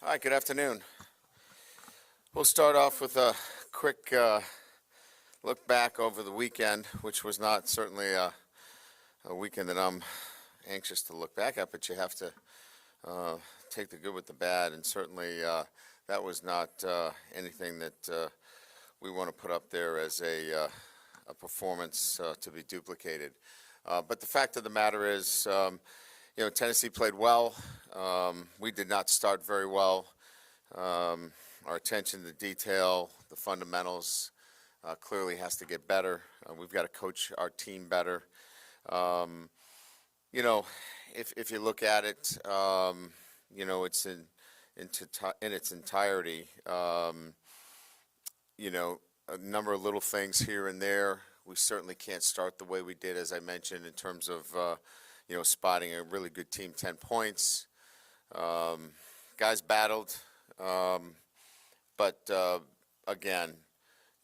All right, good afternoon. We'll start off with a quick look back over the weekend, which was not certainly a weekend that I'm anxious to look back at, but you have to take the good with the bad, and certainly that was not anything that we want to put up there as a performance to be duplicated. But the fact of the matter is, Tennessee played well. We did not start very well. Our attention to detail, the fundamentals, clearly has to get better. We've got to coach our team better. If you look at it, it's in its entirety. A number of little things here and there. We certainly can't start the way we did, as I mentioned, in terms of spotting a really good team, 10 points. Guys battled, but again,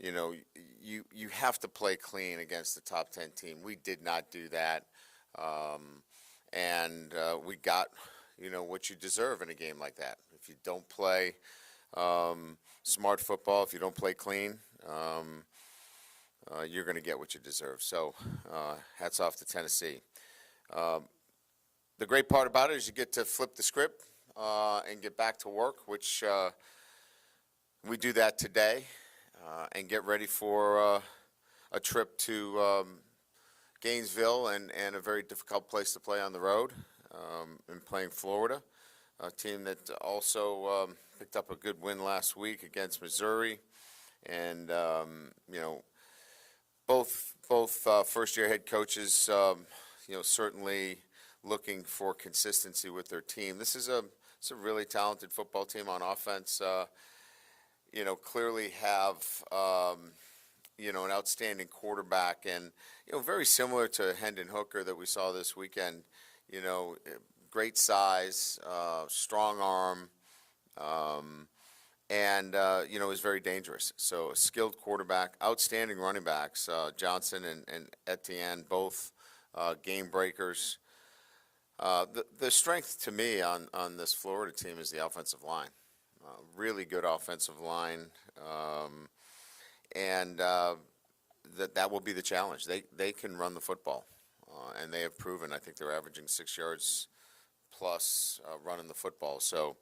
you have to play clean against the top 10 team. We did not do that, and we got what you deserve in a game like that. If you don't play smart football, if you don't play clean, you're going to get what you deserve. So hats off to Tennessee. The great part about it is you get to flip the script and get back to work, which we do that today, and get ready for a trip to Gainesville and a very difficult place to play on the road, and playing Florida, a team that also picked up a good win last week against Missouri, and both first-year head coaches, certainly looking for consistency with their team. It's a really talented football team on offense. Clearly have an outstanding quarterback, and very similar to Hendon Hooker that we saw this weekend. Great size, strong arm, and is very dangerous. So a skilled quarterback, outstanding running backs, Johnson and Etienne, both game breakers. The strength to me on this Florida team is the offensive line. Really good offensive line, and that will be the challenge. They can run the football, and they have proven. I think they're averaging 6 yards plus running the football. So,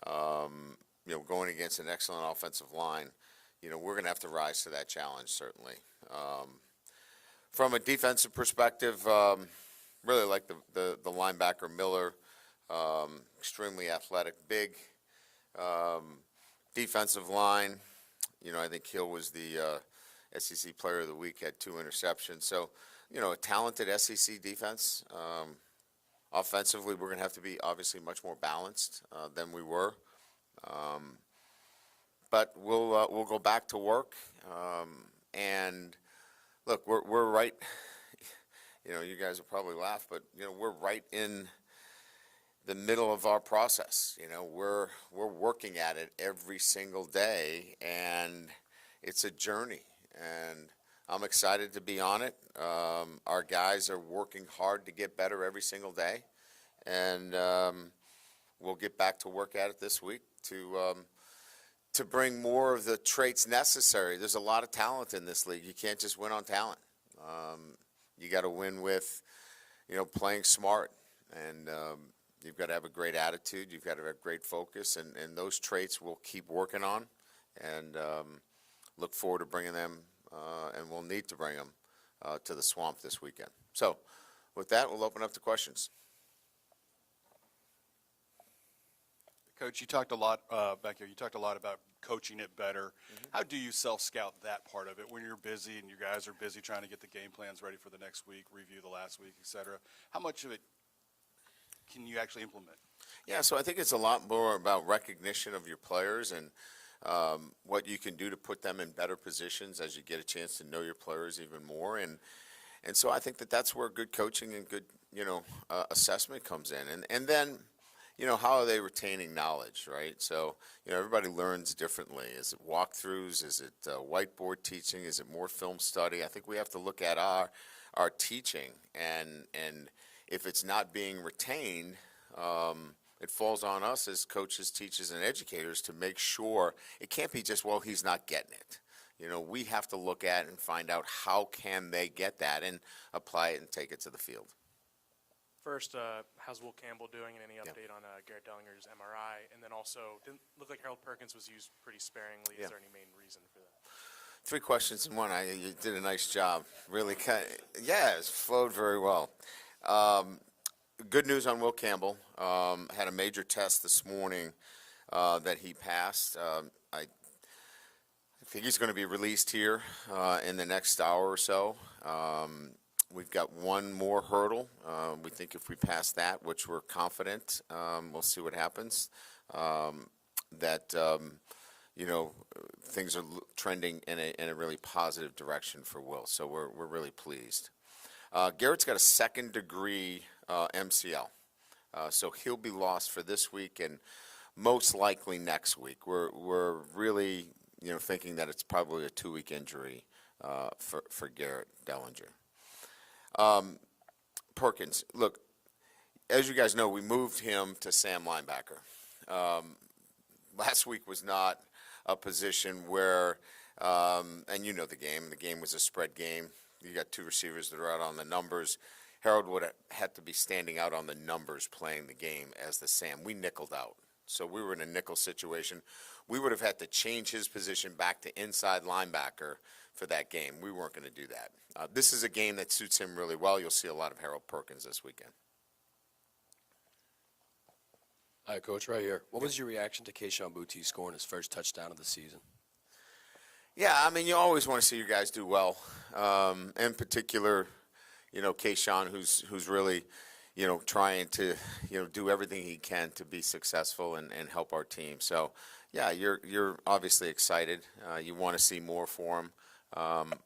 going against an excellent offensive line, we're going to have to rise to that challenge, certainly. From a defensive perspective, really like the linebacker Miller, extremely athletic, big. Defensive line, I think Hill was the SEC Player of the Week, had 2 interceptions. So, a talented SEC defense. Offensively, we're going to have to be obviously much more balanced than we were. But we'll go back to work. And look, we're right. You guys will probably laugh, but we're right in the middle of our process. We're working at it every single day, and it's a journey. And I'm excited to be on it. Our guys are working hard to get better every single day, and we'll get back to work at it this week to bring more of the traits necessary. There's a lot of talent in this league. You can't just win on talent. You got to win with, playing smart, and you've got to have a great attitude. You've got to have great focus, and those traits we'll keep working on, and look forward to bringing them, and we'll need to bring them to the Swamp this weekend. So, with that, we'll open up to questions. Coach, you talked a lot back here. You talked a lot about coaching it better. Mm-hmm. How do you self-scout that part of it when you're busy and you guys are busy trying to get the game plans ready for the next week, review the last week, et cetera? How much of it can you actually implement? Yeah, so I think it's a lot more about recognition of your players and what you can do to put them in better positions as you get a chance to know your players even more. And so I think that's where good coaching and good, assessment comes in. And then, how are they retaining knowledge, right? So, everybody learns differently. Is it walkthroughs? Is it whiteboard teaching? Is it more film study? I think we have to look at our teaching, and if it's not being retained, it falls on us as coaches, teachers, and educators to make sure it can't be just, well, he's not getting it. We have to look at and find out how can they get that and apply it and take it to the field. First, how's Will Campbell doing, and any update on Garrett Dellinger's MRI? And then also, didn't look like Harold Perkins was used pretty sparingly. Is there any main reason for that? 3 questions in one. You did a nice job. Really, it flowed very well. Good news on Will Campbell. Had a major test this morning that he passed. I think he's going to be released here in the next hour or so. We've got one more hurdle. We think if we pass that, which we're confident, we'll see what happens, things are trending in a really positive direction for Will. So we're really pleased. Garrett's got a second-degree MCL, so he'll be lost for this week and most likely next week. We're really thinking that it's probably a 2-week injury for Garrett Dellinger. Perkins, look, as you guys know, we moved him to Sam linebacker. Last week was not a position where, and you know the game was a spread game. You got 2 receivers that are out on the numbers. Harold would have had to be standing out on the numbers playing the game as the Sam. We nickeled out. So we were in a nickel situation. We would have had to change his position back to inside linebacker for that game. We weren't going to do that. This is a game that suits him really well. You'll see a lot of Harold Perkins this weekend. Hi, Coach, right here. What was your reaction to Keyshawn scoring his first touchdown of the season? Yeah, I mean, you always want to see your guys do well. In particular, Keyshawn, who's really, trying to, do everything he can to be successful and help our team. So, yeah, you're obviously excited. You want to see more for him.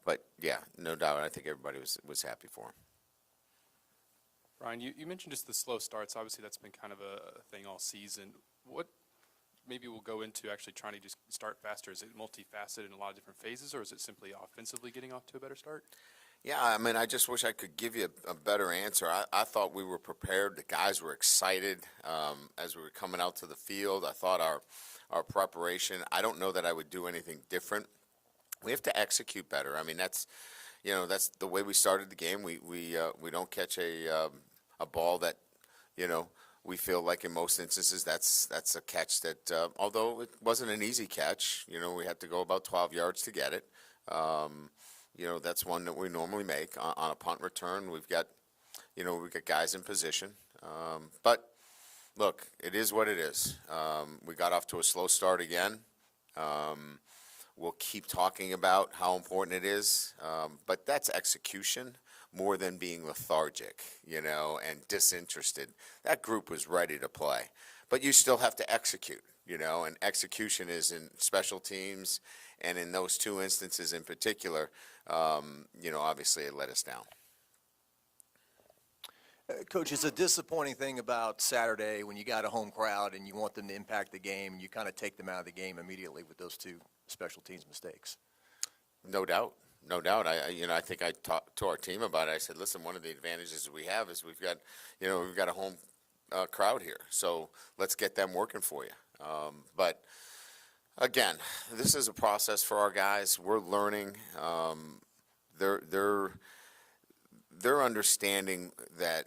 But, yeah, no doubt, I think everybody was happy for him. Brian, you mentioned just the slow starts. Obviously, that's been kind of a thing all season. What maybe we'll go into actually trying to just start faster? Is it multifaceted in a lot of different phases, or is it simply offensively getting off to a better start? Yeah, I mean, I just wish I could give you a better answer. I thought we were prepared. The guys were excited as we were coming out to the field. I thought our preparation, I don't know that I would do anything different. We have to execute better. I mean, that's the way we started the game. We don't catch a ball that, we feel like in most instances that's a catch that, although it wasn't an easy catch, we had to go about 12 yards to get it. That's one that we normally make on a punt return. We've got guys in position. But look, it is what it is. We got off to a slow start again. We'll keep talking about how important it is, but that's execution more than being lethargic, and disinterested. That group was ready to play, but you still have to execute, and execution is in special teams, and in those 2 instances in particular, obviously it let us down. Coach, it's a disappointing thing about Saturday when you got a home crowd and you want them to impact the game, and you kind of take them out of the game immediately with those 2 special teams mistakes. No doubt. I think I talked to our team about it. I said, listen, one of the advantages we have is we've got a home crowd here, so let's get them working for you. But again, this is a process for our guys. We're learning. They're understanding that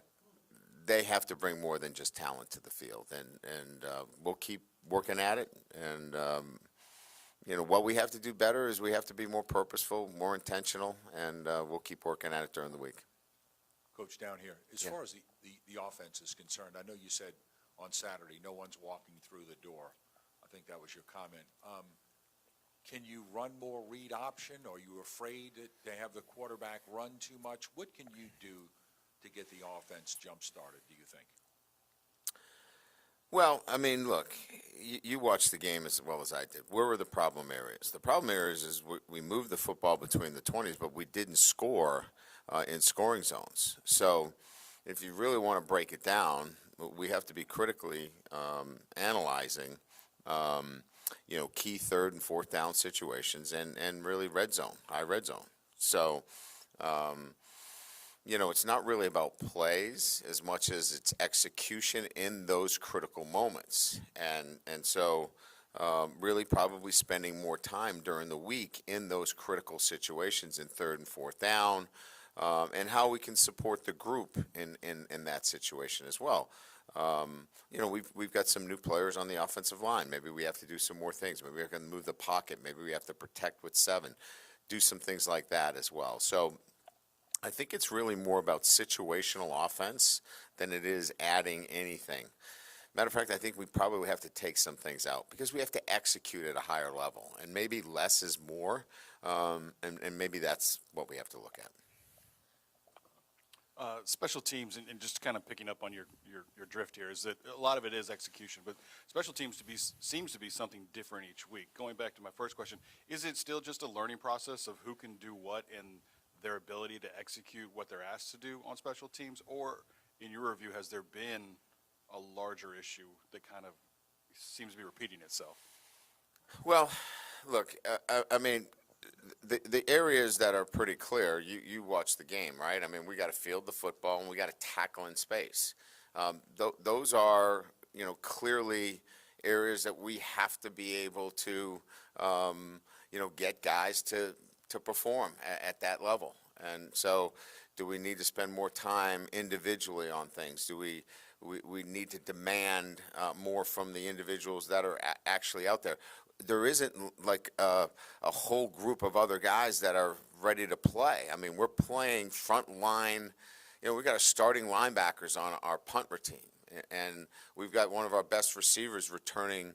they have to bring more than just talent to the field, and we'll keep working at it. And what we have to do better is we have to be more purposeful, more intentional, and we'll keep working at it during the week. Coach, down here, as far as the offense is concerned, I know you said on Saturday no one's walking through the door. I think that was your comment. Can you run more read option? Are you afraid to have the quarterback run too much? What can you do to get the offense jump-started, do you think? Well, I mean, look, you watched the game as well as I did. Where were the problem areas? The problem areas is we moved the football between the 20s, but we didn't score in scoring zones. So if you really want to break it down, we have to be critically analyzing, key 3rd and 4th down situations and really high red zone. So, it's not really about plays as much as it's execution in those critical moments. And so really probably spending more time during the week in those critical situations in third and fourth down, and how we can support the group in that situation as well. We've got some new players on the offensive line. Maybe we have to do some more things. Maybe we can move the pocket. Maybe we have to protect with 7. Do some things like that as well. So I think it's really more about situational offense than it is adding anything. Matter of fact, I think we probably have to take some things out because we have to execute at a higher level, and maybe less is more, and maybe that's what we have to look at. Special teams, and just kind of picking up on your drift here, is that a lot of it is execution, but special teams seems to be something different each week. Going back to my first question, is it still just a learning process of who can do what and their ability to execute what they're asked to do on special teams, or in your review, has there been a larger issue that kind of seems to be repeating itself? Well, look, I mean, the areas that are pretty clear, you watch the game, right? I mean, we got to field the football and we got to tackle in space. Those are, clearly areas that we have to be able to, get guys to perform at that level. And so do we need to spend more time individually on things? Do we need to demand more from the individuals that are actually out there? There isn't like a whole group of other guys that are ready to play. I mean, we're playing front line. We got our starting linebackers on our punt routine, and we've got one of our best receivers returning,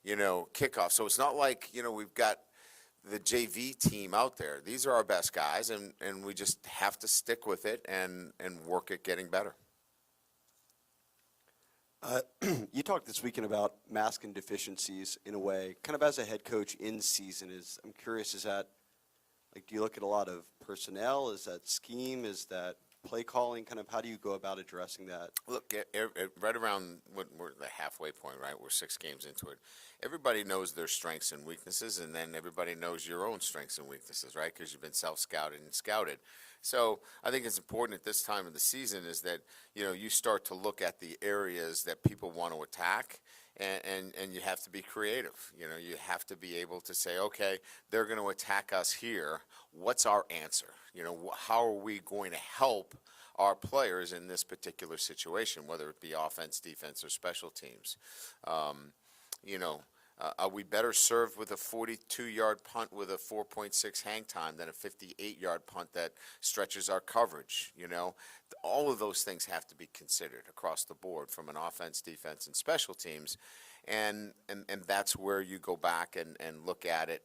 kickoff. So it's not like, we've got the JV team out there. These are our best guys, and we just have to stick with it and work at getting better. You talked this weekend about masking deficiencies in a way, kind of as a head coach in season. I'm curious, is that, like, do you look at a lot of personnel? Is that scheme? Is that play calling? Kind of how do you go about addressing that? Look, right around we're the halfway point, right? We're 6 games into it. Everybody knows their strengths and weaknesses, and then everybody knows your own strengths and weaknesses, right? Because you've been self-scouted and scouted. So I think it's important at this time of the season is that, you start to look at the areas that people want to attack, and you have to be creative. You have to be able to say, okay, they're going to attack us here. What's our answer? How are we going to help our players in this particular situation, whether it be offense, defense, or special teams? Are we better served with a 42-yard punt with a 4.6 hang time than a 58-yard punt that stretches our coverage? All of those things have to be considered across the board from an offense, defense, and special teams. And that's where you go back and look at it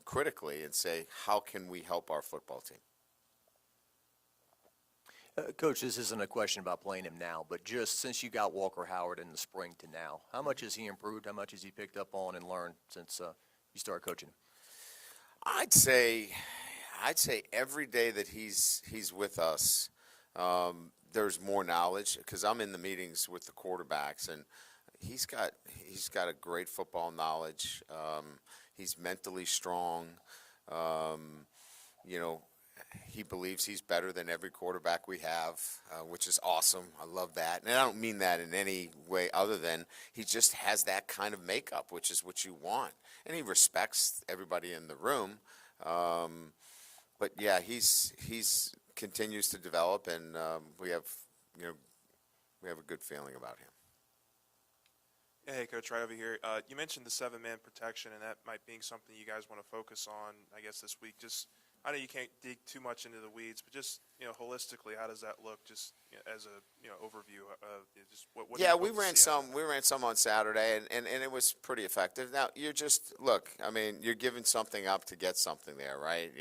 critically and say, how can we help our football team? Coach, this isn't a question about playing him now, but just since you got Walker Howard in the spring to now, how much has he improved? How much has he picked up on and learned since you started coaching him? I'd say every day that he's with us, there's more knowledge because I'm in the meetings with the quarterbacks, and he's got a great football knowledge. He's mentally strong. He believes he's better than every quarterback we have, which is awesome. I love that. And I don't mean that in any way other than he just has that kind of makeup, which is what you want. And he respects everybody in the room. But yeah, he's continues to develop, and we have a good feeling about him. Hey, Coach, right over here. You mentioned the 7-man protection, and that might be something you guys want to focus on, I guess, this week. Just, I know you can't dig too much into the weeds, but just, holistically, how does that look? Just as a, overview of just what. Yeah, we ran some on Saturday, and it was pretty effective. Now you're just you're giving something up to get something there, right?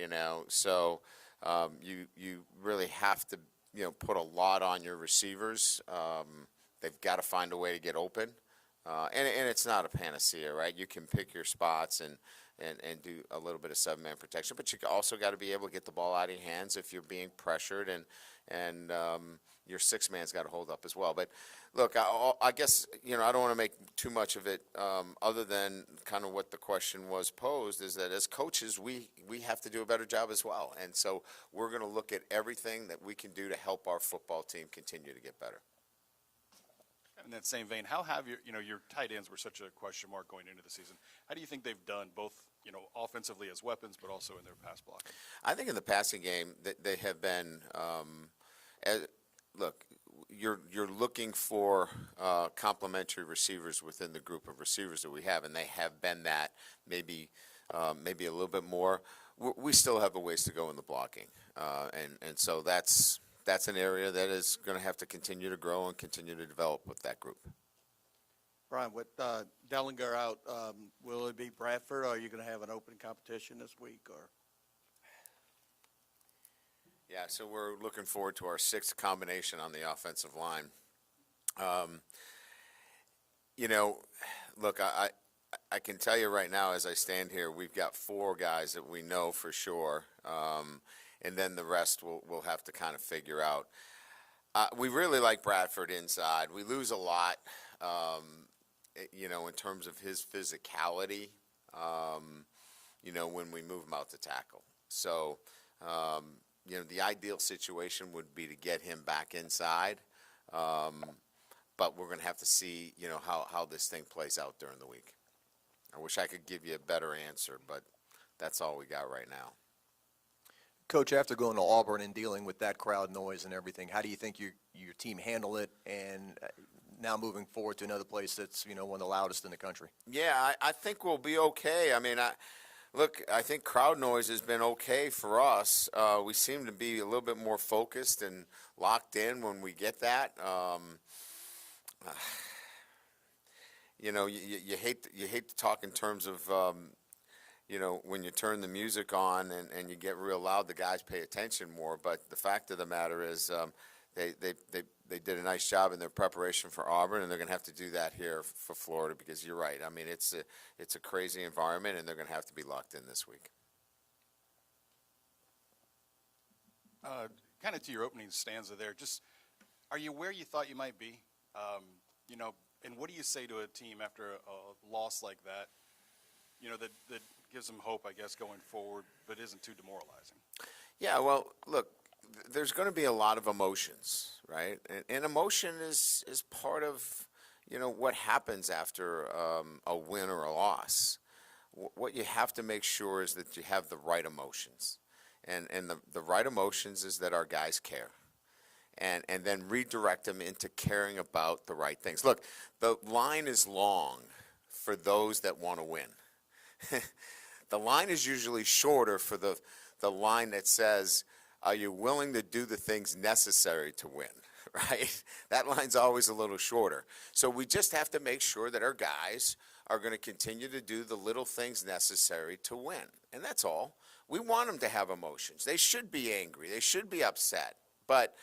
So you really have to put a lot on your receivers. They've got to find a way to get open. And it's not a panacea, right? You can pick your spots and do a little bit of seven-man protection, but you also got to be able to get the ball out of your hands if you're being pressured, and your six-man's got to hold up as well. But look, I guess, I don't want to make too much of it other than kind of what the question was posed, is that as coaches, we have to do a better job as well. And so we're going to look at everything that we can do to help our football team continue to get better. In that same vein, how have your tight ends were such a question mark going into the season? How do you think they've done, both offensively as weapons, but also in their pass blocking? I think in the passing game they have been. Look, you're looking for complementary receivers within the group of receivers that we have, and they have been that. Maybe a little bit more. We still have a ways to go in the blocking, and so that's an area that is going to have to continue to grow and continue to develop with that group. Brian, with Dellinger out, will it be Bradford, or are you going to have an open competition this week? Or Yeah, so we're looking forward to our sixth combination on the offensive line. Look, I can tell you right now as I stand here, we've got four guys that we know for sure, and then the rest we'll have to kind of figure out. We really like Bradford inside. We lose a lot, in terms of his physicality, when we move him out to tackle. So, the ideal situation would be to get him back inside, but we're going to have to see, how this thing plays out during the week. I wish I could give you a better answer, but that's all we got right now. Coach, after going to Auburn and dealing with that crowd noise and everything, how do you think your team handled it, and now moving forward to another place that's, one of the loudest in the country? Yeah, I think we'll be okay. I mean, I think crowd noise has been okay for us. We seem to be a little bit more focused and locked in when we get that. You hate to talk in terms of, when you turn the music on and you get real loud, the guys pay attention more. But the fact of the matter is, they did a nice job in their preparation for Auburn, and they're going to have to do that here for Florida, because you're right. I mean, it's a crazy environment, and they're going to have to be locked in this week. Kind of to your opening stanza there, just are you where you thought you might be? And what do you say to a team after a loss like that, that gives them hope, I guess, going forward, but isn't too demoralizing? Yeah, well, look, there's going to be a lot of emotions, right? And emotion is part of, what happens after a win or a loss. What you have to make sure is that you have the right emotions. And the right emotions is that our guys care. And then redirect them into caring about the right things. Look, the line is long for those that want to win. The line is usually shorter for the line that says, are you willing to do the things necessary to win, right? That line's always a little shorter. So we just have to make sure that our guys are going to continue to do the little things necessary to win. And that's all. We want them to have emotions. They should be angry. They should be upset. But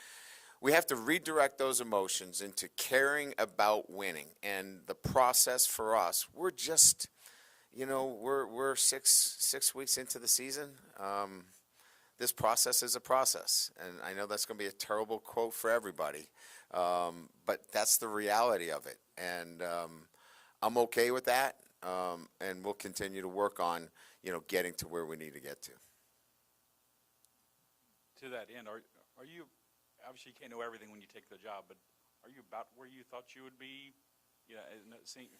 we have to redirect those emotions into caring about winning. And the process for us, we're just, we're six weeks into the season. This process is a process. And I know that's going to be a terrible quote for everybody, but that's the reality of it. And I'm okay with that, and we'll continue to work on, getting to where we need to get to. To that end, are you – obviously, you can't know everything when you take the job, but are you about where you thought you would be?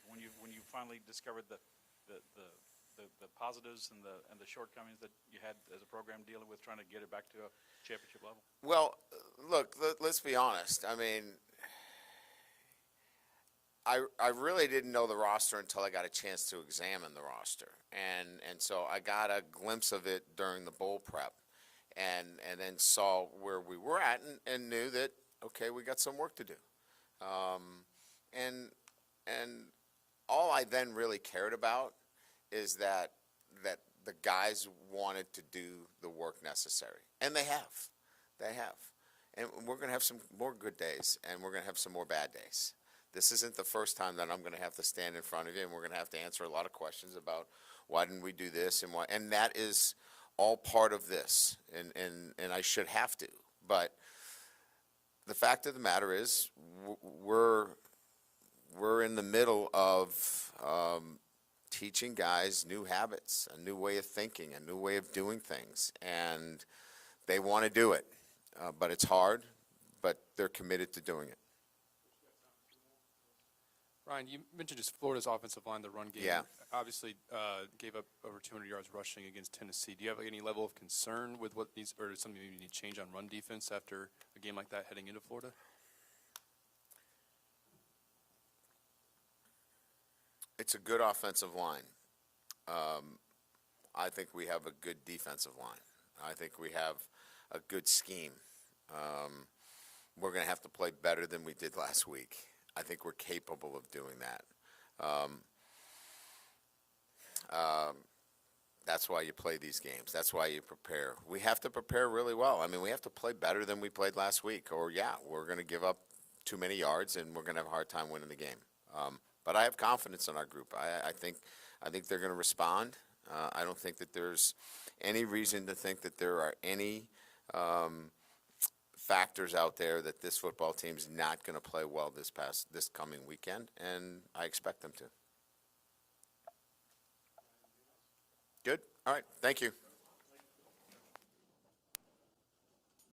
When you finally discovered the positives and the shortcomings that you had as a program dealing with trying to get it back to a championship level? Well, look, let's be honest. I mean, I really didn't know the roster until I got a chance to examine the roster, and so I got a glimpse of it during the bowl prep. And then saw where we were at and knew that, okay, we got some work to do. And all I then really cared about is that the guys wanted to do the work necessary. And they have. And we're going to have some more good days, and we're going to have some more bad days. This isn't the first time that I'm going to have to stand in front of you, and we're going to have to answer a lot of questions about why didn't we do this and why. And that is all part of this, and I should have to. But the fact of the matter is, we're in the middle of teaching guys new habits, a new way of thinking, a new way of doing things, and they want to do it. But it's hard, but they're committed to doing it. Ryan, you mentioned just Florida's offensive line, the run game. Yeah. Obviously, gave up over 200 yards rushing against Tennessee. Do you have any level of concern with what these, or something you need to change on run defense after a game like that heading into Florida? It's a good offensive line. I think we have a good defensive line. I think we have a good scheme. We're going to have to play better than we did last week. I think we're capable of doing that. That's why you play these games. That's why you prepare. We have to prepare really well. I mean, we have to play better than we played last week, or we're going to give up too many yards and we're going to have a hard time winning the game. But I have confidence in our group. I think they're going to respond. I don't think that there's any reason to think that there are any factors out there that this football team's not going to play well this coming weekend, and I expect them to. Good. All right. Thank you.